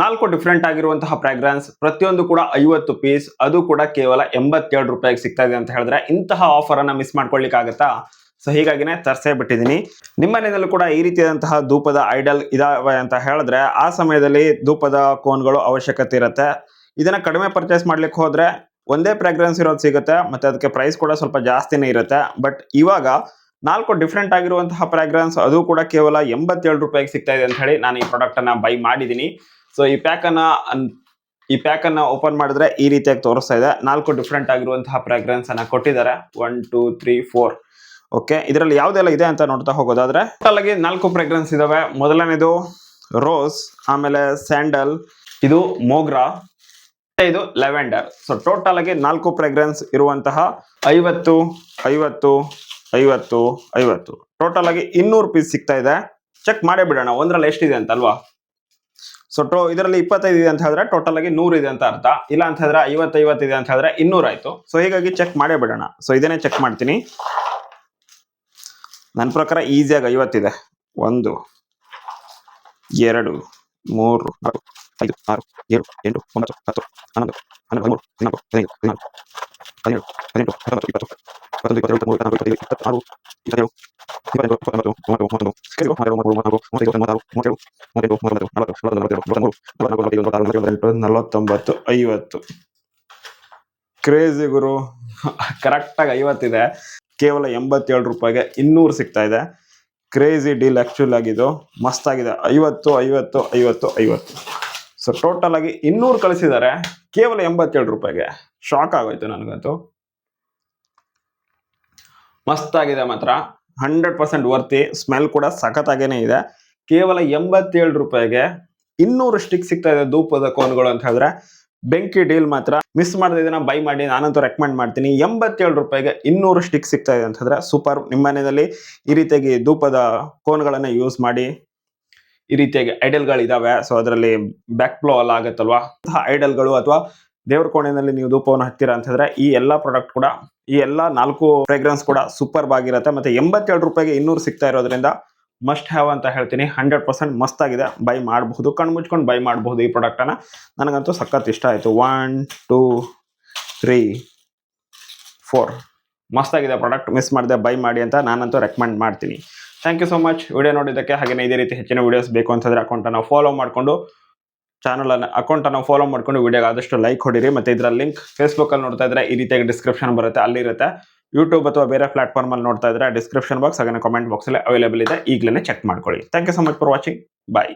4 different ಆಗಿರುವಂತಹ fragrance, ಪ್ರತಿಯೊಂದು ಕೂಡ 50 ಪೀಸ್, ಅದು ಕೂಡ ಕೇವಲ 87 ರೂಪಾಯಿಗೆ ಸಿಗ್ತಾ ಇದೆ ಅಂತ ಹೇಳಿದ್ರೆ ಇಂತಹ ಆಫರ್ ಅನ್ನ ಮಿಸ್ ಮಾಡ್ಕೊಳ್ಳಿಕ್ಕೆ ಆಗುತ್ತಾ? ಸೊ ಹೀಗಾಗಿನೇ ತರ್ಸೇ ಬಿಟ್ಟಿದ್ದೀನಿ. ನಿಮ್ಮ ಮನೆಯಲ್ಲೂ ಕೂಡ ಈ ರೀತಿಯಾದಂತಹ ಧೂಪದ ಐಡಲ್ ಇದಾವೆ ಅಂತ ಹೇಳಿದ್ರೆ ಆ ಸಮಯದಲ್ಲಿ ಧೂಪದ ಕೋನ್ಗಳು ಅವಶ್ಯಕತೆ ಇರುತ್ತೆ. ಇದನ್ನ ಕಡಿಮೆ ಪರ್ಚೇಸ್ ಮಾಡ್ಲಿಕ್ಕೆ ಹೋದ್ರೆ ಒಂದೇ ಫ್ರಾಗ್ರೆನ್ಸ್ ಇರೋದು ಸಿಗುತ್ತೆ, ಮತ್ತೆ ಅದಕ್ಕೆ ಪ್ರೈಸ್ ಕೂಡ ಸ್ವಲ್ಪ ಜಾಸ್ತಿನೇ ಇರುತ್ತೆ. ಬಟ್ ಇವಾಗ 4 ಡಿಫರೆಂಟ್ ಆಗಿರುವಂತಹ ಫ್ರಾಗ್ರೆನ್ಸ್, ಅದು ಕೂಡ ಕೇವಲ 87 ರೂಪಾಯಿಗೆ ಸಿಗ್ತಾ ಇದೆ ಅಂತ ಹೇಳಿ ನಾನು ಈ ಪ್ರಾಡಕ್ಟ್ ಅನ್ನ ಬೈ ಮಾಡಿದ್ದೀನಿ. ಸೊ ಈ ಪ್ಯಾಕ್ ಅನ್ನ ಓಪನ್ ಮಾಡಿದ್ರೆ ಈ ರೀತಿಯಾಗಿ ತೋರಿಸ್ತಾ ಇದೆ. 4 ಡಿಫರೆಂಟ್ ಆಗಿರುವಂತಹ ಫ್ರಾಗ್ರೆನ್ಸ್ ಅನ್ನ ಕೊಟ್ಟಿದ್ದಾರೆ. 1 2 3 4. ಓಕೆ, ಇದರಲ್ಲಿ ಯಾವ್ದೆಲ್ಲ ಇದೆ ಅಂತ ನೋಡ್ತಾ ಹೋಗೋದಾದ್ರೆ ಟೋಟಲ್ ಆಗಿ 4 ಫ್ರಾಗ್ರೆನ್ಸ್ ಇದಾವೆ. ಮೊದಲನೇದು ರೋಸ್, ಆಮೇಲೆ ಸ್ಯಾಂಡಲ್, ಇದು ಮೋಗ್ರಾ, ಇದು ಲ್ಯಾವೆಂಡರ್. ಸೊ ಟೋಟಲ್ ಆಗಿ 4 ಫ್ರಾಗ್ರೆನ್ಸ್ ಇರುವಂತಹ 50 50 50 50 ಟೋಟಲ್ ಆಗಿ 200 ಪೀಸ್ ಸಿಗ್ತಾ ಇದೆ. ಚೆಕ್ ಮಾಡೇ ಬಿಡೋಣ ಒಂದ್ರಲ್ಲಿ ಎಷ್ಟಿದೆ ಅಂತ ಅಲ್ವಾ. ಸೊ ಇದರಲ್ಲಿ 25 ಇದೆ ಅಂತ ಹೇಳಿದ್ರೆ ಟೋಟಲ್ ಆಗಿ 100 ಇದೆ ಅಂತ ಅರ್ಥ. ಇಲ್ಲ ಅಂತ ಹೇಳಿದ್ರೆ 50 ಇದೆ ಅಂತ ಹೇಳಿದ್ರೆ 200 ಆಯ್ತು. ಸೊ ಹೀಗಾಗಿ ಚೆಕ್ ಮಾಡೇ ಬಿಡೋಣ. ಸೊ ಇದನ್ನೇ ಚೆಕ್ ಮಾಡ್ತೀನಿ. ನನ್ನ ಪ್ರಕಾರ ಈಸಿಯಾಗಿ 50 ಇದೆ. 1 2 3 4 5 6 7 8 9 10 11 12 13 14 15 16 17 18 19 20 21 22 23 24 25 ಕ್ರೇಜಿ ಗುರು, ಕರೆಕ್ಟ್ ಆಗಿ 50 ಇದೆ. ಕೇವಲ 87 ರೂಪಾಯಿಗೆ 200 ಸಿಗ್ತಾ ಇದೆ. ಕ್ರೇಜಿ ಡೀಲ್ ಆಕ್ಚುಲ್ ಆಗಿದ್ದು, ಮಸ್ತ್ ಆಗಿದೆ. 50 50 50 50. ಸೊ ಟೋಟಲ್ ಆಗಿ 200 ಕಳಿಸಿದ್ದಾರೆ ಕೇವಲ 87 ರೂಪಾಯಿಗೆ. ಶಾಕ್ ಆಗೋಯ್ತು ನನಗಂತೂ. ಮಸ್ತ್ ಆಗಿದೆ ಮಾತ್ರ, 100% ವರ್ತಿ. ಸ್ಮೆಲ್ ಕೂಡ ಸಖತ್ತಾಗೇನೆ ಇದೆ. ಕೇವಲ 87 ರೂಪಾಯಿಗೆ 200 ಸ್ಟಿಕ್ ಸಿಗ್ತಾ ಇದೆ ಧೂಪದ ಕೋನ್ಗಳು ಅಂತ ಹೇಳಿದ್ರೆ ಬೆಂಕಿ ಡೀಲ್ ಮಾತ್ರ. ಮಿಸ್ ಮಾಡದೆ ಇದನ್ನ ಬೈ ಮಾಡಿ, ನಾನಂತೂ ರೆಕಮೆಂಡ್ ಮಾಡ್ತೀನಿ. 87 ರೂಪಾಯಿಗೆ 200 ಸ್ಟಿಕ್ ಸಿಗ್ತಾ ಇದೆ ಅಂತ ಹೇಳಿದ್ರೆ ಸೂಪರ್. ನಿಮ್ಮ ಮನೆಯಲ್ಲಿ ಈ ರೀತಿಯಾಗಿ ಧೂಪದ ಕೋನ್ಗಳನ್ನ ಯೂಸ್ ಮಾಡಿ. ಈ ರೀತಿಯಾಗಿ ಐಡಲ್ಗಳು ಇದಾವೆ. ಸೊ ಅದರಲ್ಲಿ ಬ್ಯಾಕ್ ಫ್ಲೋ ಎಲ್ಲ ಆಗುತ್ತಲ್ವಾ, ಐಡಲ್ಗಳು ಅಥವಾ ದೇವ್ರ ಕೋಣೆಯಲ್ಲಿ ನೀವು ಧೂಪವನ್ನು ಹಚ್ತೀರಾ ಅಂತ ಹೇಳಿದ್ರೆ ಈ ಎಲ್ಲಾ ಪ್ರಾಡಕ್ಟ್ ಕೂಡ, ಈ ಎಲ್ಲಾ 4 ಫ್ರೇಗ್ರೆನ್ಸ್ ಕೂಡ ಸೂಪರ್ ಆಗಿರುತ್ತೆ. ಮತ್ತೆ 87 ರೂಪಾಯಿಗೆ 200 ಸಿಗ್ತಾ ಇರೋದ್ರಿಂದ ಮಸ್ಟ್ ಹ್ಯಾವ್ ಅಂತ ಹೇಳ್ತೀನಿ. 100% ಮಸ್ತ್ ಆಗಿದೆ. ಬೈ ಮಾಡಬಹುದು, ಕಣ್ಣು ಮುಚ್ಕೊಂಡು ಬೈ ಮಾಡಬಹುದು ಈ ಪ್ರಾಡಕ್ಟ್ ಅನ್ನ. ನನಗಂತೂ ಸಖತ್ ಇಷ್ಟ ಆಯ್ತು. 1 2 3 4 ಮಸ್ತ್ ಆಗಿದೆ ಪ್ರಾಡಕ್ಟ್. ಮಿಸ್ ಮಾಡದೆ ಬೈ ಮಾಡಿ ಅಂತ ನಾನಂತೂ ರೆಕಮೆಂಡ್ ಮಾಡ್ತೀನಿ. Thank you so much video ನೋಡಿದ್ದಕ್ಕೆ. ಹಾಗೆ ಇದೇ ರೀತಿ ಹೆಚ್ಚಿನ ವಿಡಿಯೋಸ್ ಬೇಕು ಅಂತಂದ್ರೆ ಅಕೌಂಟನ್ನು ಫಾಲೋ ಮಾಡಿಕೊಂಡು ಅಕೌಂಟನ್ನು ಫಾಲೋ ಮಾಡ್ಕೊಂಡು ವಿಡಿಯೋಗೆ ಆದಷ್ಟು ಲೈಕ್ ಹೊಡಿರಿ. ಮತ್ತೆ ಇದರ ಲಿಂಕ್ ಫೇಸ್ಬುಕ್ ಅಲ್ಲಿ ನೋಡ್ತಾ ಇದ್ರೆ ಈ ರೀತಿಯಾಗಿ ಡಿಸ್ಕ್ರಿಪ್ಷನ್ ಬರುತ್ತೆ, ಅಲ್ಲಿರುತ್ತೆ. ಯೂಟ್ಯೂಬ್ ಅಥವಾ ಬೇರೆ ಪ್ಲಾಟ್ಫಾರ್ಮ್ ಅಲ್ಲಿ ನೋಡ್ತಾ ಇದ್ರೆ ಡಿಸ್ಕ್ರಿಪ್ಷನ್ ಬಾಕ್ಸ್ ಹಾಗೆ ಕಾಮೆಂಟ್ ಬಾಕ್ಸ್ ಅಲ್ಲಿ ಅವೈಲೇಬಲ್ ಇದೆ. ಈಗಲೇ ಚೆಕ್ ಮಾಡ್ಕೊಳ್ಳಿ. Thank you so much for watching. Bye.